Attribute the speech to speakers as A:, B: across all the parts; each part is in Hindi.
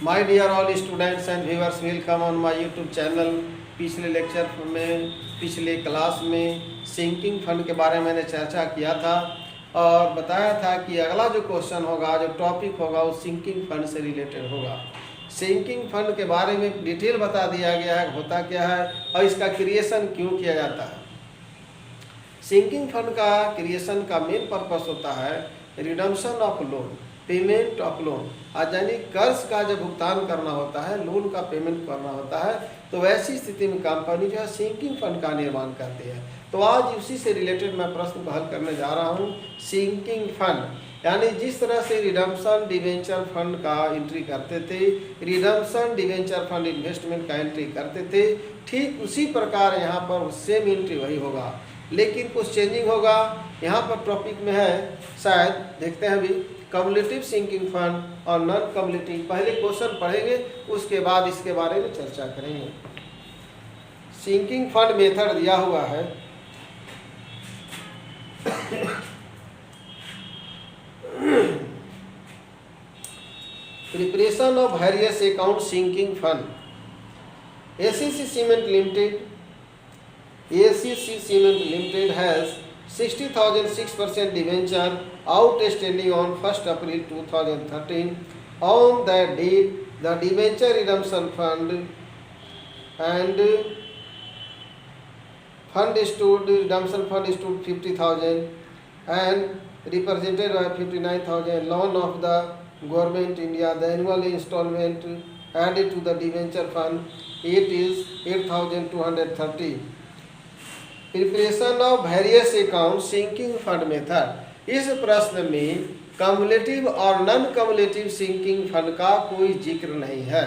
A: My dear all students and viewers, welcome on my YouTube channel. पिछले लेक्चर में, पिछले क्लास में सिंकिंग फंड के बारे में मैंने चर्चा किया था और बताया था कि अगला जो क्वेश्चन होगा, जो टॉपिक होगा, वो सिंकिंग फंड से रिलेटेड होगा। सिंकिंग फंड के बारे में डिटेल बता दिया गया है, होता क्या है और इसका क्रिएशन क्यों किया जाता है। सिंकिंग फंड का क्रिएशन का मेन पर्पस होता है redemption of loan, payment of loan. आज यानी कर्ज का जब भुगतान करना होता है, लोन का पेमेंट करना होता है, तो वैसी स्थिति में कंपनी जो है सिंकिंग फंड का निर्माण करती है। तो आज उसी से रिलेटेड मैं प्रश्न हल करने जा रहा हूँ। सिंकिंग फंड यानी जिस तरह से रिडम्पशन डिवेंचर फंड का एंट्री करते थे, रिडम्पशन डिवेंचर फंड इन्वेस्टमेंट का एंट्री करते थे, ठीक उसी प्रकार यहाँ पर सेम एंट्री वही होगा, लेकिन कुछ चेंजिंग होगा। यहाँ पर टॉपिक में है, शायद देखते हैं अभी, कम्युलेटिव सिंकिंग फंड और नॉन कम्युलेटिव। पहले क्वेश्चन पढ़ेंगे, उसके बाद इसके बारे में चर्चा करेंगे। सिंकिंग फंड मेथड दिया हुआ है। Preparation of various account sinking fund. ACC cement limited has 60,000 6% debenture outstanding on 1st April 2013. On that date, the debenture redemption fund stood 50,000 and represented by 59,000 loan of the government India. The annual installment added to the debenture fund, it is 8,230. Preparation of various account sinking fund method. इस प्रश्न में कम्युलेटिव और नॉन कम्युलेटिव सिंकिंग फंड का कोई जिक्र नहीं है।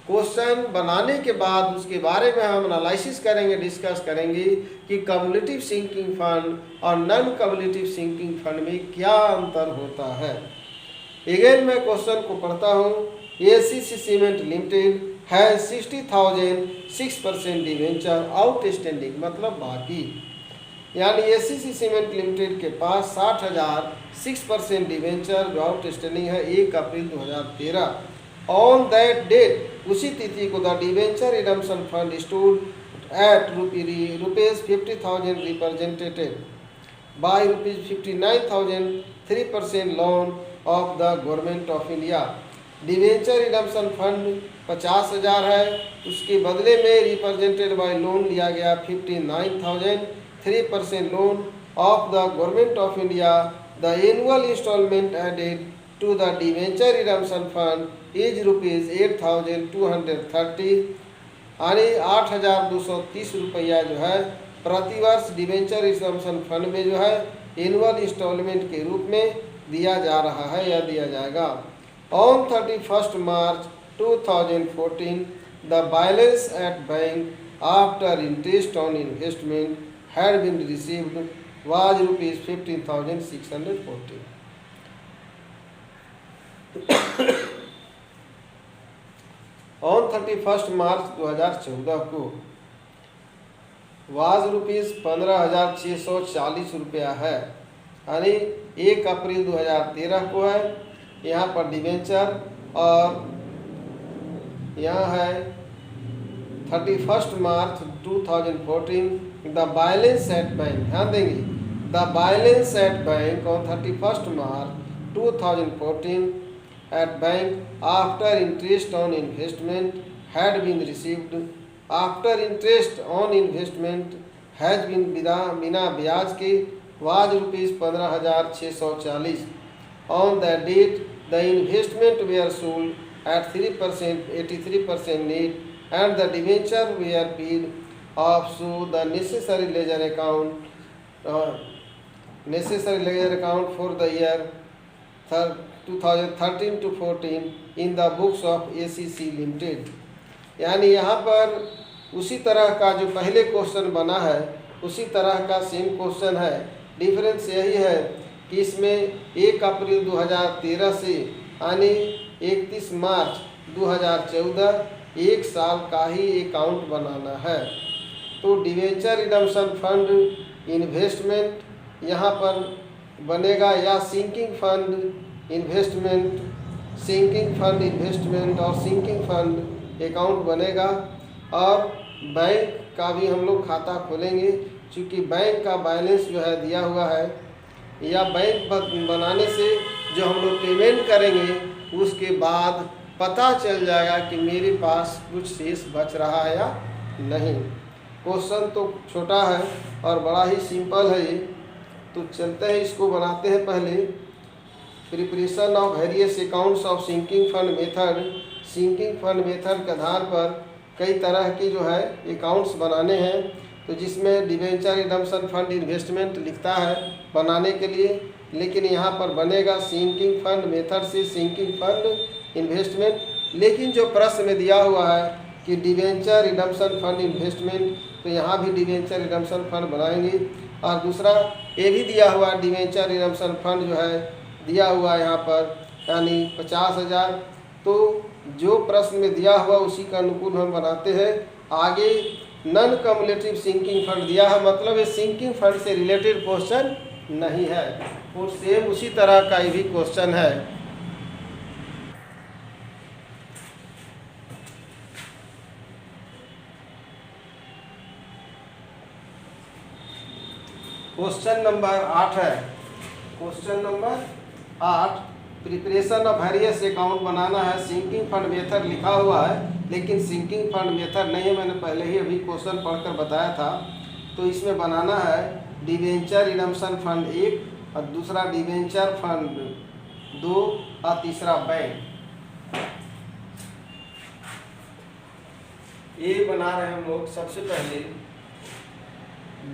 A: क्वेश्चन बनाने के बाद उसके बारे में हम एनालिसिस करेंगे, डिस्कस करेंगे कि कम्युलेटिव सिंकिंग फंड और नॉन कम्युलेटिव सिंकिंग फंड में क्या अंतर होता है। अगेन मैं क्वेश्चन को पढ़ता हूँ। एसीसी सीमेंट लिमिटेड है 60,000 6% डिवेंचर आउटस्टैंडिंग, मतलब बाकी, यानी एसीसी सीमेंट लिमिटेड के पास 60,000 6% डिवेंचर जो आउटस्टैंडिंग है 1 अप्रैल 2013। ऑन दैट डेट, उसी तिथि को, the debenture redemption fund stood eight rupees 50,000 represented by rupees 59,000 3% loan of the government of India. Debenture redemption fund 50,000 है, उसके बदले में रिप्रेजेंटेड बाय लोन लिया गया 59,000 3% loan of the government of India. The annual instalment added to the debenture redemption fund is rupees 8,230, यानी 8,230 रुपया जो है प्रतिवर्ष डिवेंचर रिडम्पशन फंड में जो है एनुअल इंस्टॉलमेंट के रूप में दिया जा रहा है या दिया जाएगा। On 31st March 2014, the balance at bank after interest on investment had been received was rupees 15,640. On 31st March 2014 को was रुपीज 15,640 रुपया है, यानी 1 अप्रैल 2013 को है। यहाँ पर डिवेंचर और यहाँ है 31st March 2014। The balance at bank, ध्यान देंगे, the balance at bank on 31st March 2014 at bank after interest on investment had been received. After interest on investment has been, बिना ब्याज के, was rupees 15,640। On the date the investment were sold at 3%, 83% net, and the debenture were paid off, so the necessary ledger account for the year 2013 to 14 in the books of ACC Limited। यानी यहाँ पर उसी तरह का जो पहले क्वेश्चन बना है उसी तरह का सेम क्वेश्चन है। डिफरेंस यही है कि इसमें 1 अप्रैल 2013 से यानी 31 मार्च 2014 एक साल का ही अकाउंट बनाना है। तो डिवेंचर रिडम्पशन फंड इन्वेस्टमेंट यहाँ पर बनेगा या sinking fund investment sinking fund investment और सिंकिंग फंड अकाउंट बनेगा। और बैंक का भी हम लोग खाता खोलेंगे, क्योंकि बैंक का बैलेंस जो है दिया हुआ है, या बैंक बनाने से जो हम लोग पेमेंट करेंगे उसके बाद पता चल जाएगा कि मेरे पास कुछ शेष बच रहा है या नहीं। क्वेश्चन तो छोटा है और बड़ा ही सिंपल है ये। तो चलते हैं, इसको बनाते हैं। पहले preparation of various accounts of sinking fund method. Sinking fund method के आधार पर कई तरह की जो है अकाउंट्स बनाने हैं, तो जिसमें डिवेंचर रिडम्पशन फंड इन्वेस्टमेंट लिखता है बनाने के लिए, लेकिन यहाँ पर बनेगा सिंकिंग फंड मेथड से सिंकिंग फंड इन्वेस्टमेंट। लेकिन जो प्रश्न में दिया हुआ है कि डिवेंचर रिडम्पशन फंड इन्वेस्टमेंट, तो यहाँ भी डिवेंचर रिडम्पशन फंड बनाएंगे। और दूसरा ये भी दिया हुआ डिवेंचर रिडम्पशन फंड जो है दिया हुआ है यहाँ पर, यानी 50,000। तो जो प्रश्न में दिया हुआ उसी का अनुकूल हम बनाते हैं। आगे नॉन कम्युलेटिव सिंकिंग फंड दिया है, मतलब ये सिंकिंग फंड से रिलेटेड क्वेश्चन नहीं है, और सेम उसी तरह का ही भी क्वेश्चन है। क्वेश्चन नंबर 8 है। Question number 8, preparation of various account बनाना है। सिंकिंग फंड मेथड लिखा हुआ है, लेकिन सिंकिंग फंड मेथड नहीं है, मैंने पहले ही अभी क्वेश्चन पढ़कर बताया था। तो इसमें बनाना है डिवेंचर रिडम्पशन फंड 1 और दूसरा डिवेंचर फंड 2 और तीसरा बैंक। ये बना रहे हैं हम लोग। सबसे पहले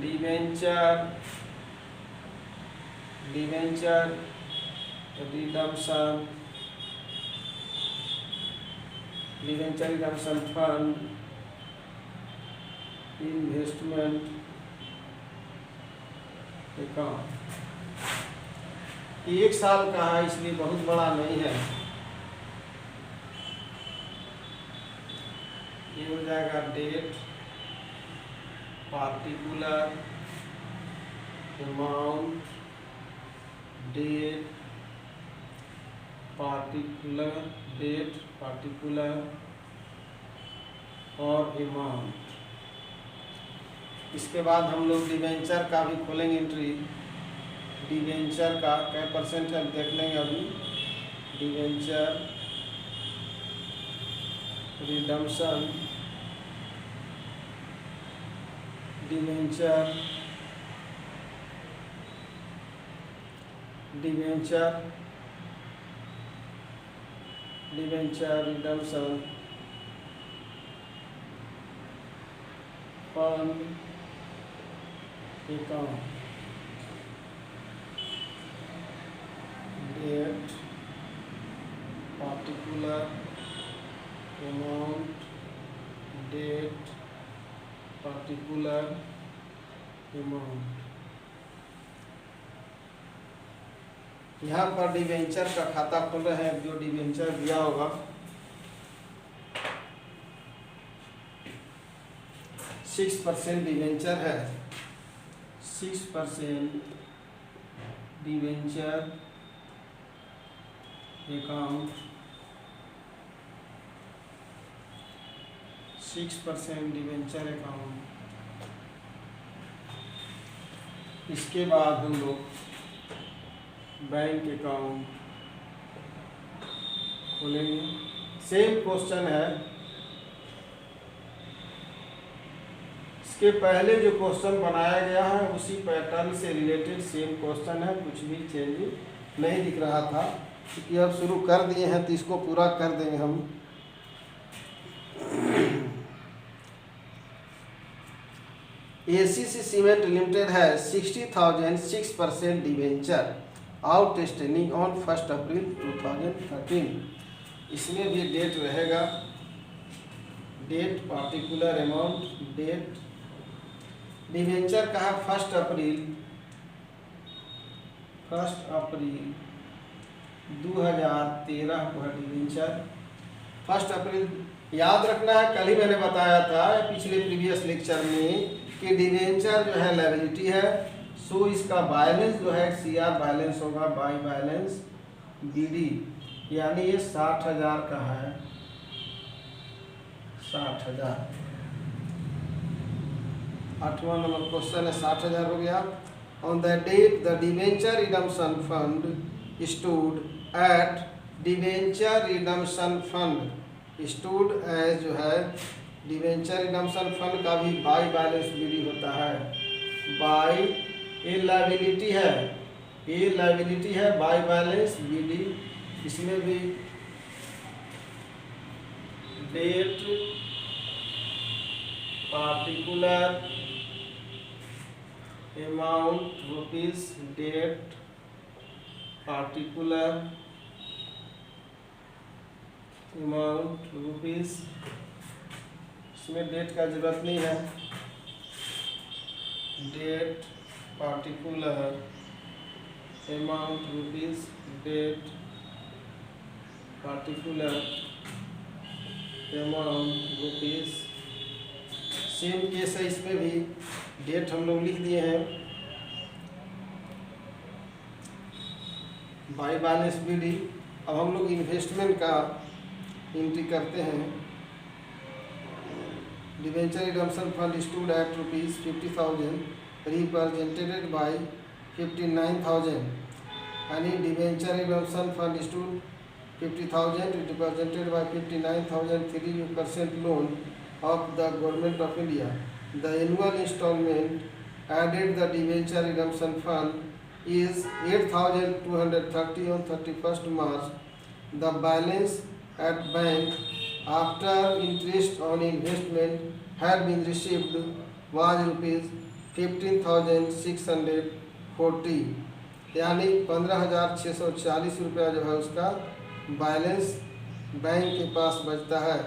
A: debenture redemption fund investment account. 1 साल का है, इसलिए बहुत बड़ा नहीं है। ये हो जाएगा date, particular amount, date, particular और अमाउंट। इसके बाद हम लोग डिवेंचर का भी खोलेंगे एंट्री। डिवेंचर का क्या परसेंट है देख लेंगे अभी। Debenture redemption, debenture redemption fund account, date, particular amount, date, particular amount. यहाँ पर डिवेंचर का खाता खोल रहे हैं। जो डिवेंचर दिया होगा 6% डिवेंचर है, 6% डिवेंचर अकाउंट, 6% डिवेंचर अकाउंट। इसके बाद हम लोग बैंक अकाउंट खोलेंगे। सेम क्वेश्चन है, इसके पहले जो क्वेश्चन बनाया गया है उसी पैटर्न से रिलेटेड सेम क्वेश्चन है, कुछ भी चेंज नहीं दिख रहा था। क्योंकि अब शुरू कर दिए हैं तो इसको पूरा कर देंगे हम। एसीसी सीमेंट लिमिटेड है 60,000 6% डिवेंचर आउटस्टैंडिंग ऑन 1 अप्रैल 2013। इसमें भी डेट रहेगा, date, particular amount, date. Debenture का है 1 अप्रैल 2013 को है डिवेंचर। 1 अप्रैल याद रखना है, कल ही मैंने बताया था पिछले प्रीवियस लेक्चर में कि डिवेंचर जो है लायबिलिटी है। सो इसका बैलेंस जो है CR बैलेंस होगा, बाई बैलेंस BD। यानी ये 60,000 का है, 60,000। 8वां नंबर क्वेश्चन है, 60,000 हो गया। On the date the debenture redemption fund stood at, debenture redemption fund stood as जो है, डिवेंचर रिडम्पशन फंड का भी बाई बैलेंस बीडी होता है। बाई ए लायबिलिटी है, ए लायबिलिटी है, बाई बैलेंस बीडी, इसमें भी date particular amount rupees, date particular amount rupees, इसमें डेट का जरूरत नहीं है। Date particular amount rupees, date particular amount rupees. Same case है, इसमें भी डेट हम लोग लिख दिए हैं। By balance BD. अब हम लोग इन्वेस्टमेंट का एंट्री करते हैं। Debenture redemption fund stood at ₹50,000 represented by 59,000। यानी debenture redemption fund stood 50,000 represented by 59,000 3% loan of the Government of India. The annual installment added the debenture redemption fund is 8,230 on 31st March. The balance at bank after interest on investment had been received was ₹15,640, यानी 15,640 रुपया जो है उसका बैलेंस बैंक के पास बचता है।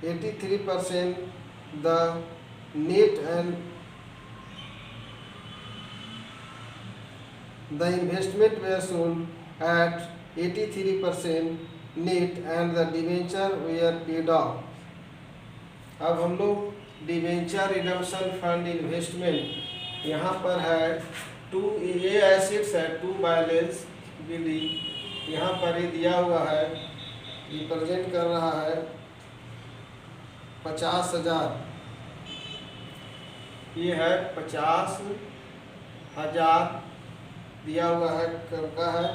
A: 83% the net and the investment were sold at 83% net and the debenture were paid off. अब हम लोग डिवेंचर रिडम्पशन फंड इन्वेस्टमेंट यहाँ पर है टू, ये एसेट्स है, टू बैलेंस बीडी यहाँ पर ही दिया हुआ है, रिप्रेजेंट कर रहा है 50,000। ये है 50,000 दिया हुआ है, कब का है?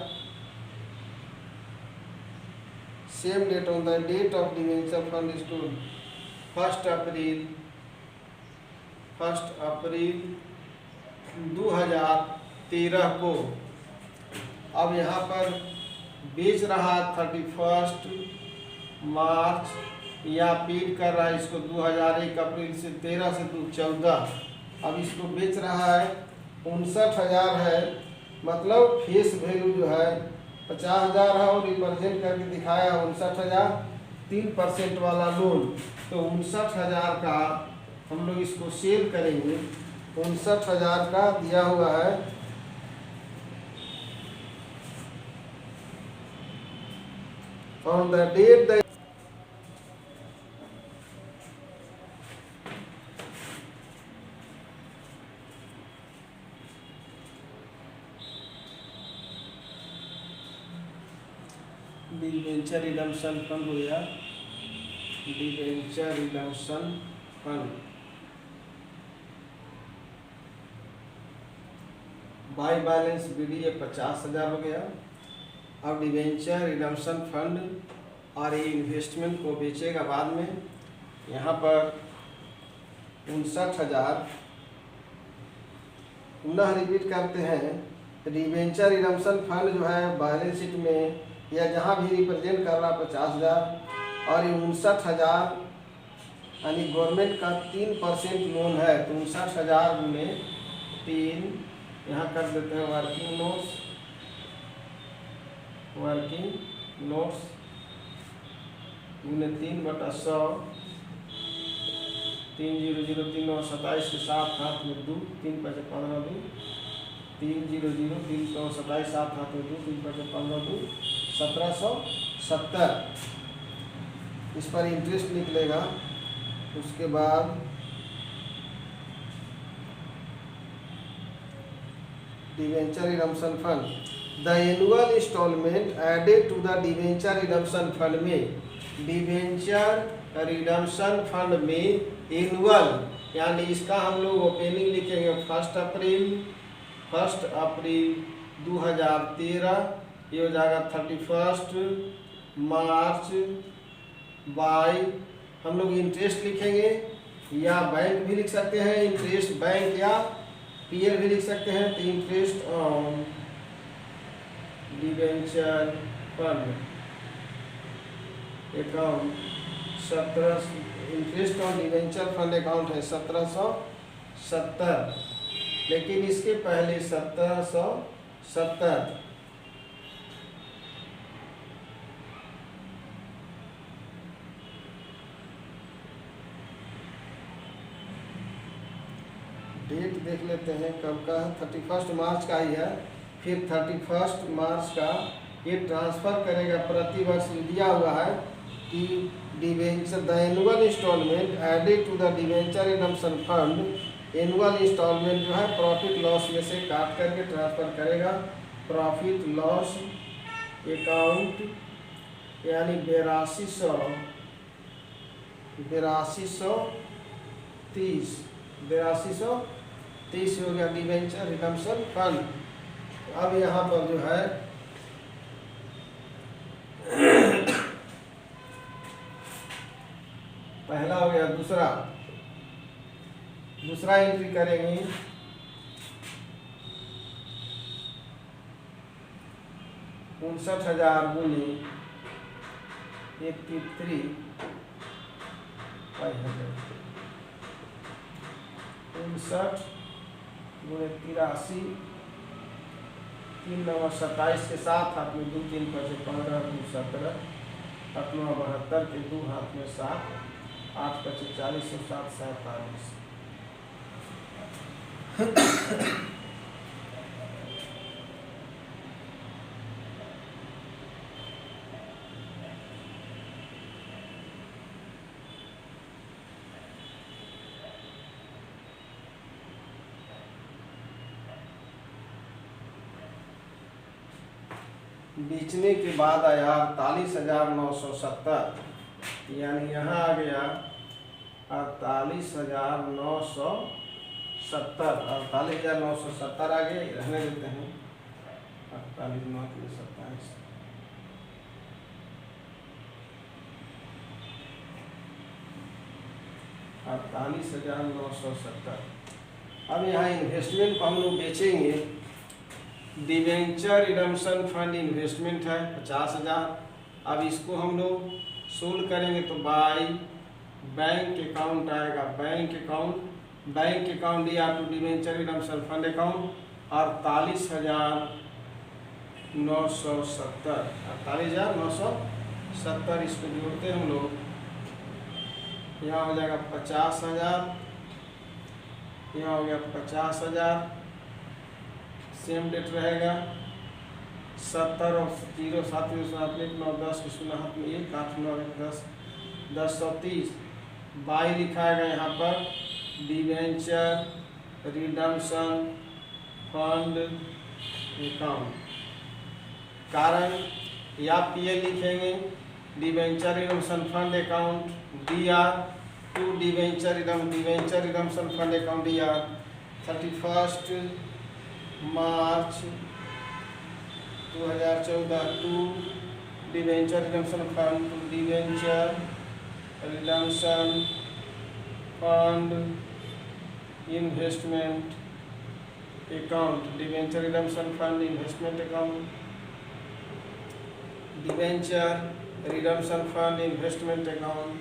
A: Same date on the date of debenture fund stood 1 April 2013 को। अब यहाँ पर बेच रहा 31 मार्च या पेड कर रहा है इसको 2001 अप्रैल से 13 से 14। अब इसको बेच रहा है 59,000 है, मतलब फेस वैल्यू जो है 50,000 है और रिप्रेजेंट करके दिखाया 59,000, 3% वाला लोन। तो 59,000 का हम लोग इसको सेल करेंगे। 59,000 का दिया हुआ है, on the date the debenture redemption fund हो गया, debenture redemption fund by balance BD 50,000 हो गया। अब डिवेंचर रिडम्पशन फंड और ये इन्वेस्टमेंट को बेचेगा बाद में। यहाँ पर 59,000 पुनः रिपीट करते हैं। डिवेंचर रिडम्पशन फंड जो है बैलेंस शीट में या जहाँ भी रिप्रेजेंट कर रहा 50,000 और ये 59,000 यानी गवर्नमेंट का 3% लोन है। तो 59,000 गुने 3, यहाँ कर देते हैं वर्किंग नोट्स, वर्किंग नोट्स गुने 3/100, 3,003 और 27 के साथ हाथ में 2, 3 पैसे 15 2, 3,003 327 सात हाथ में 2, 3 पैसे 15 2, 1770। इस पर इंटरेस्ट निकलेगा। उसके बाद debenture redemption fund the annual instalment added to the debenture redemption fund में, डिवेंचर रिडम्पशन फंड में एनुअल यानी इसका हम लोग ओपनिंग लिखेंगे 1 अप्रैल 2013, ये हो जाएगा 31 मार्च बाई, हम लोग इंटरेस्ट लिखेंगे या बैंक भी लिख सकते हैं, इंटरेस्ट बैंक या पीएल भी लिख सकते हैं। तो interest on debenture fund account 17, interest on debenture fund account है 1770, लेकिन इसके पहले 1770 डेट देख लेते हैं कब का है, 31 मार्च का ही है। फिर 31 मार्च का ये ट्रांसफ़र करेगा, प्रतिवर्ष दिया हुआ है कि debenture the annual instalment added to the debenture redemption fund, annual instalment जो है प्रॉफिट लॉस में से काट करके ट्रांसफ़र करेगा प्रॉफिट लॉस अकाउंट, यानी 8230 हो गया डिवेंचर रिडम्पशन फंड। अब यहाँ पर जो है पहला हो गया, दूसरा एंट्री करेंगे 59,000 गुनी 83 59 गुणे 83 3 9 27 के साथ हाथ में 2 3 5 15 2 17 8 9 72 के 2 हाथ में 7 8 5 40 7 47। बेचने के बाद आया 48,970, यानी यहाँ आ गया 48,970, 48,970 आ गया, रहने देते हैं 48,927 48,970। अब यहाँ इन्वेस्टमेंट को हम लोग बेचेंगे, डिवेंचर रिडम्पशन फंड इन्वेस्टमेंट है 50,000। अब इसको हम लोग सोल्व करेंगे तो बाई बैंक अकाउंट आएगा, बैंक अकाउंट दिया to debenture redemption fund account 48,970, 48,970 इसको जोड़ते हैं हम लोग, यहाँ हो जाएगा 50,000, यहाँ हो गया 50,000, सेम डेट रहेगा 70 और 0 7 में 9 10 के 0 हाथ में 1 8 9 10 1030 बाई लिखाएगा यहाँ पर डिवेंचर रिडम्पशन फंड अकाउंट, कारण या पीएल लिखेंगे debenture redemption fund account DR to debenture redemption fund account DR 31 March 2014 to debenture redemption fund to debenture redemption fund investment account, debenture redemption fund investment account, debenture redemption fund investment account,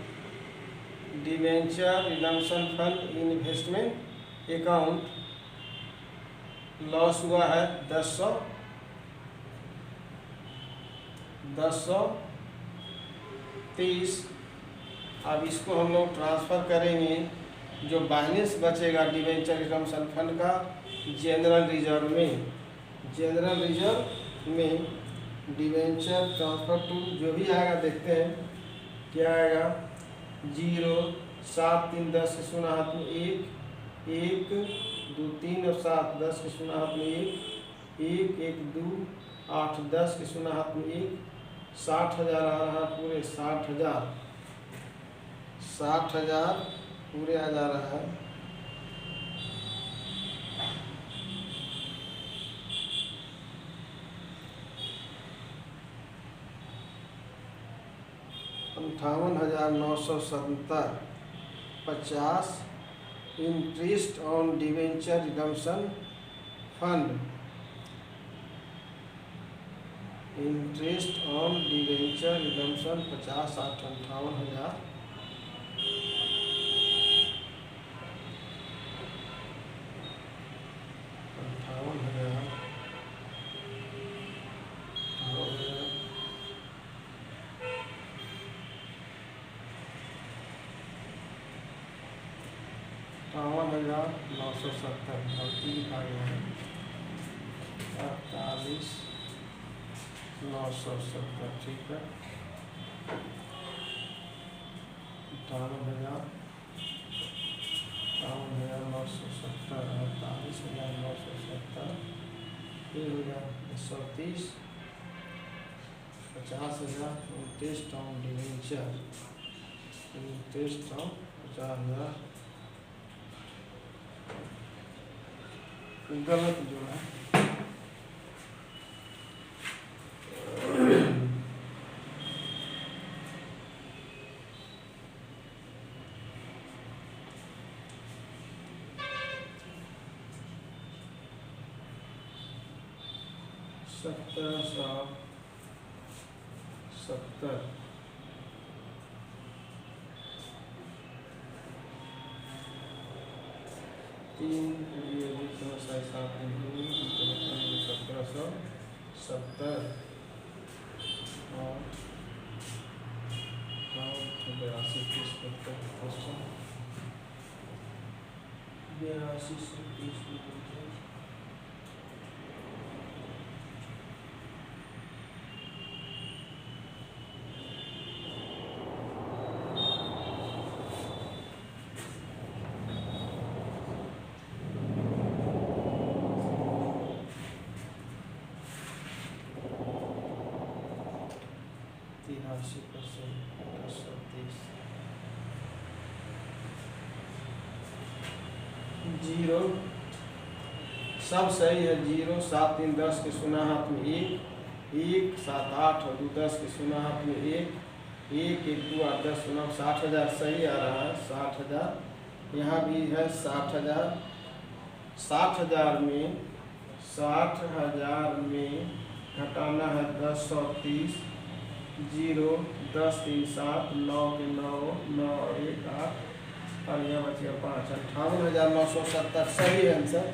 A: debenture redemption fund investment account. Loss हुआ है 1030। अब इसको हम लोग ट्रांसफ़र करेंगे, जो बैलेंस बचेगा डिवेंचर रिडम्पशन फंड का जनरल रिजर्व में डिवेंचर ट्रांसफर टू जो भी आएगा देखते हैं क्या आएगा। 0 7 3 10 के 0 हाथ में 1 1 2 3 और 7 10 के 0 हाथ में 1 1 1 2 8 10 की शून्य हाथ में 1, 60,000 आ रहा है पूरे 60,000, 60,000 पूरे आ जा रहा है। $58,970, 50 interest on debenture redemption fund, interest on debenture redemption 50 8 58,000, 58,970 गलती लिखा गया है 48,970, ठीक है। 58,970, 48,970, 1,130, 50,000 interest on debenture, interest on 50,000 गलत जो है $17,170, तीन 17,070 और 82 जीरो सब सही है। 0 7 3 10 के शून्य हाथ में 1, 1 7 8 और 2 10 के शून्य हाथ में 1, 1 1 2 8 10 शून्य, 60,000 सही आ रहा है। 60,000 यहाँ भी है। 60,000 60,000 में घटाना है 1030, 0 10 3 7 9 के 9 9 1 8 और यह बच गया 5। 58,970 सही है आंसर।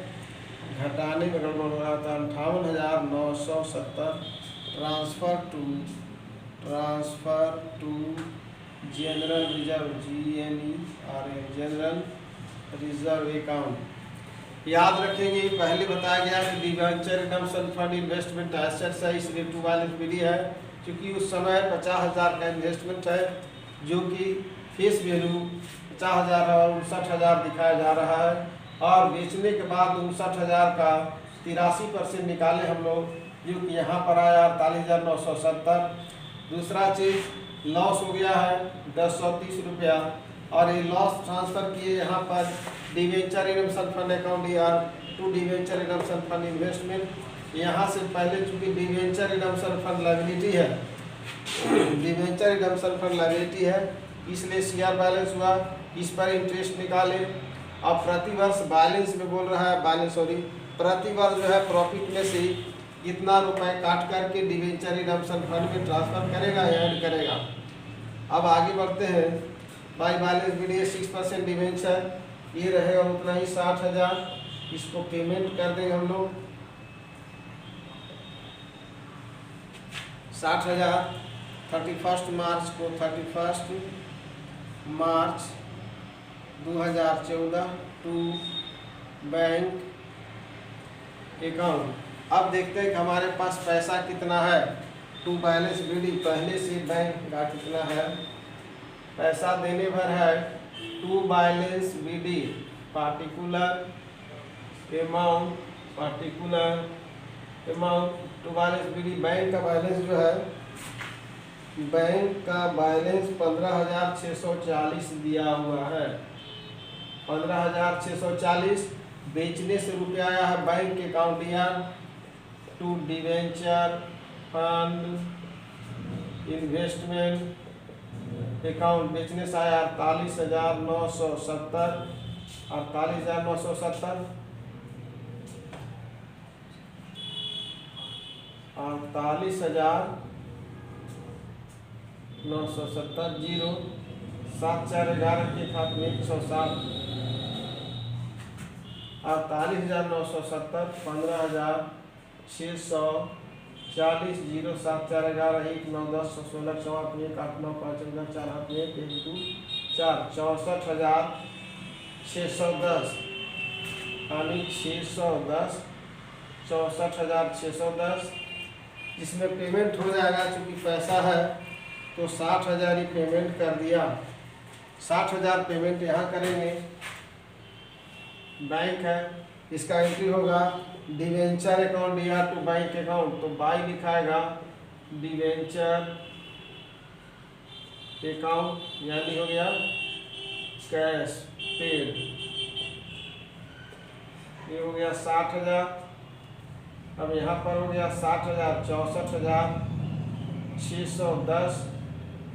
A: घटाने में गड़बड़ हो रहा था। 58,970 transfer to general reserve GNERA general reserve account. याद रखेंगे पहले बताया गया कि debenture redemption fund investment assets है, इसलिए 2 वाले पीढ़ी है क्योंकि उस समय 50,000 का इन्वेस्टमेंट है जो कि फेस वैल्यू 50,000 और 59,000 दिखाया जा रहा है और बेचने के बाद 59,000 का 83% निकाले हम लोग जो कि यहाँ पर आया 48,970। दूसरा चीज़ लॉस हो गया है 1030 रुपया और ये लॉस ट्रांसफ़र किए यहाँ पर debenture redemption fund account to debenture redemption fund investment. यहाँ से पहले चूँकि डिवेंचर रिडम्पशन फंड लायबिलिटी है, डिवेंचर रिडम्पशन फंड लायबिलिटी है इसलिए CR बैलेंस हुआ, इस पर इंटरेस्ट निकाले। अब प्रतिवर्ष बैलेंस में बोल रहा है प्रतिवर्ष जो है प्रॉफिट में से इतना रुपए काट करके डिवेंचर रिडम्पशन फंड में ट्रांसफर करेगा या ऐड करेगा। अब आगे बढ़ते हैं। बाई बैलेंस BDA 6% डिवेंचर ये रहेगा उतना ही 60,000, इसको पेमेंट कर देंगे हम लोग 60,000। 31 मार्च को 31 मार्च 2014 टू बैंक अकाउंट। अब देखते हैं कि हमारे पास पैसा कितना है। टू बैलेंस BD पहले से बैंक का कितना है, पैसा देने भर है। To balance BD particular amount to balance B D. Bank का बैलेंस जो है, बैंक का बैलेंस 15,640 दिया हुआ है। 15,640 बेचने से रुपया आया है बैंक अकाउंट या to debenture fund investment account. बेचने से आया 48,970। 48,970 48,970 जीरो 7,411 के खाते में 107। 48,970 15,640 जीरो 7,411 1 9 10 16 4 1 8 9 5 4 8 1 1 2 4 64,610 यानी 610 64,610 जिसमें पेमेंट हो जाएगा। चूँकि पैसा है तो 60,000 ही पेमेंट कर दिया। 60,000 पेमेंट यहाँ करेंगे। बैंक है, इसका एंट्री होगा डिवेंचर अकाउंट या टू बैंक अकाउंट, तो बाई लिखाएगा डिवेंचर अकाउंट, यानी हो गया कैश पेड। ये हो गया 60,000। अब यहाँ पर हो गया 60,000 64,610,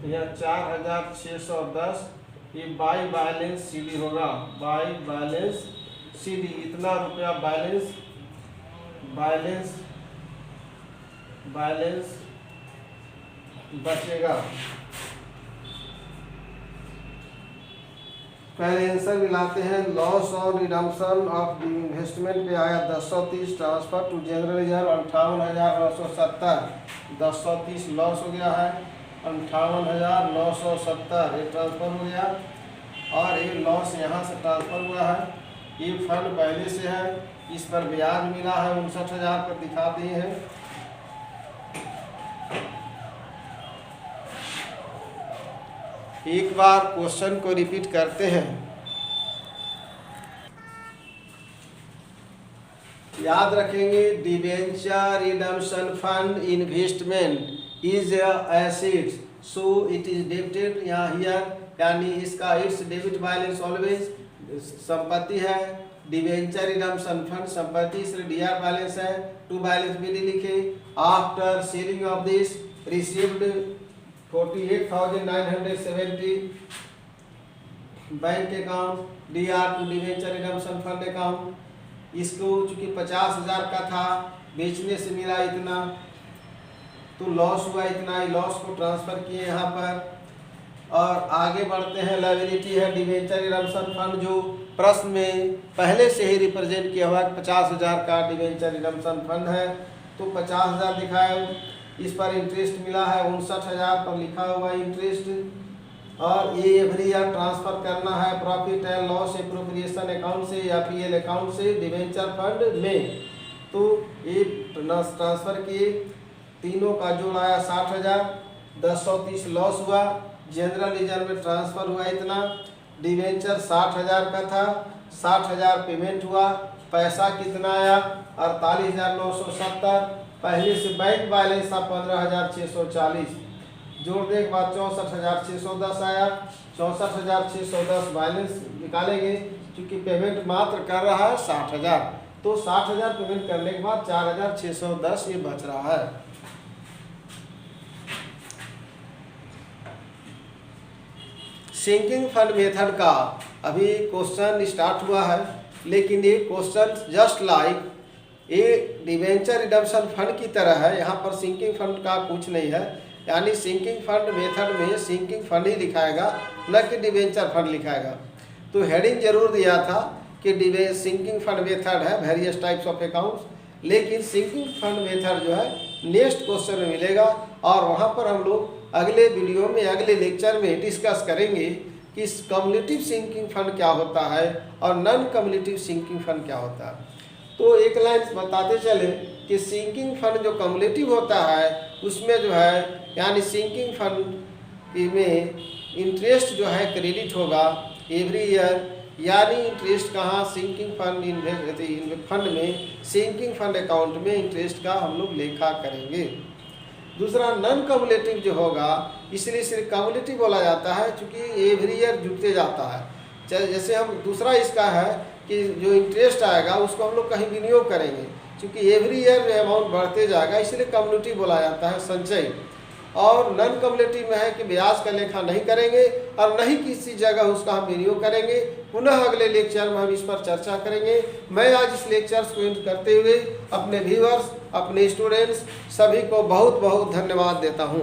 A: यह 4,610। ये बाई बैलेंस सीडी होगा, बाई बैलेंस सीडी। इतना रुपया बैलेंस बचेगा। पहले आंसर मिलाते हैं। Loss on redemption of investment पे आया 1030 transfer to general reserve 58,970। 1030 loss हो गया है, 58,970 ये ट्रांसफर हो गया। और ये लॉस यहाँ से ट्रांसफर हुआ है। ये फंड पहले से है, इस पर ब्याज मिला है 59,000 पर दिखा दिए हैं। एक बार क्वेश्चन को रिपीट करते हैं। याद रखेंगे, debenture redemption fund investment is asset so it is debited यहाँ हियर, यानी इसका इट्स डेबिट बैलेंस ऑलवेज। संपत्ति है, डिवेंचर रिडम्पशन फंड संपत्ति, इसलिए डीआर बैलेंस है। टू बैलेंस बीडी लिखे। After selling of this received 48,970 bank account DR to debenture redemption fund account. इसको चूंकि 50,000 का था, बेचने से मिला इतना, तो लॉस हुआ इतना, लॉस को ट्रांसफर किए यहाँ पर। और आगे बढ़ते हैं। लायबिलिटी है डिवेंचर रिडम्पशन फंड, जो प्रश्न में पहले से ही रिप्रेजेंट किया हुआ 50,000 का डिवेंचर रिडम्पशन फंड है, तो 50,000 दिखाया। इस पर इंटरेस्ट मिला है 59,000 पर लिखा हुआ इंटरेस्ट। और ये एवरी ईयर ट्रांसफर करना है profit and loss appropriation account से या पीएल अकाउंट से डिवेंचर फंड में। तो ये ट्रांसफर किए, तीनों का जोड़ आया 60,000। 1030 लॉस हुआ, जनरल रिजर्व में ट्रांसफर हुआ इतना। डिवेंचर 60,000 का था, 60,000 पेमेंट हुआ। पैसा कितना आया 48,970। पहले से बैंक बैलेंस था 15,640, जोड़ने के बाद 64,610 आया। 64,610 बैलेंस निकालेंगे, क्योंकि पेमेंट मात्र कर रहा है 60,000, तो 60,000 पेमेंट करने के बाद 4,610 ये बच रहा है। सिंकिंग फंड मेथड का अभी क्वेश्चन स्टार्ट हुआ है, लेकिन ये क्वेश्चन जस्ट लाइक ये डिवेंचर रिडम्पशन फंड की तरह है। यहाँ पर सिंकिंग फंड का कुछ नहीं है, यानी सिंकिंग फंड मेथड में सिंकिंग फंड ही लिखाएगा, न कि डिवेंचर फंड लिखाएगा। तो हेडिंग जरूर दिया था कि सिंकिंग फंड मेथड है वेरियस टाइप्स ऑफ अकाउंट्स, लेकिन सिंकिंग फंड मेथड जो है नेक्स्ट क्वेश्चन में मिलेगा। और वहाँ पर हम लोग अगले वीडियो में, अगले लेक्चर में डिस्कस करेंगे कि कम्युलेटिव सिंकिंग फंड क्या होता है और नॉन कम्युलेटिव सिंकिंग फंड क्या होता है। तो एक लाइन बताते चले कि सिंकिंग फंड जो कम्युलेटिव होता है उसमें जो है, यानी सिंकिंग फंड में इंटरेस्ट जो है क्रेडिट होगा एवरी ईयर यानी इंटरेस्ट कहाँ, सिंकिंग फंड फंड में, सिंकिंग फंड अकाउंट में इंटरेस्ट का हम लोग लेखा करेंगे। दूसरा नॉन कम्युलेटिव जो होगा, इसलिए सिर्फ कम्युलेटिव बोला जाता है क्योंकि एवरी ईयर जुड़ते जाता है। जैसे हम दूसरा इसका है कि जो इंटरेस्ट आएगा उसको हम लोग कहीं विनियोग करेंगे, क्योंकि एवरी ईयर अमाउंट बढ़ते जाएगा, इसलिए कम्युलेटिव बोला जाता है संचय। और नॉन कम्युलेटिव में है कि ब्याज का लेखा नहीं करेंगे और नहीं किसी जगह उसका हम विनियोग करेंगे। पुनः अगले लेक्चर में हम इस पर चर्चा करेंगे। मैं आज इस लेक्चर्स को एंड करते हुए अपने व्यूअर्स, अपने स्टूडेंट्स सभी को बहुत बहुत धन्यवाद देता हूँ।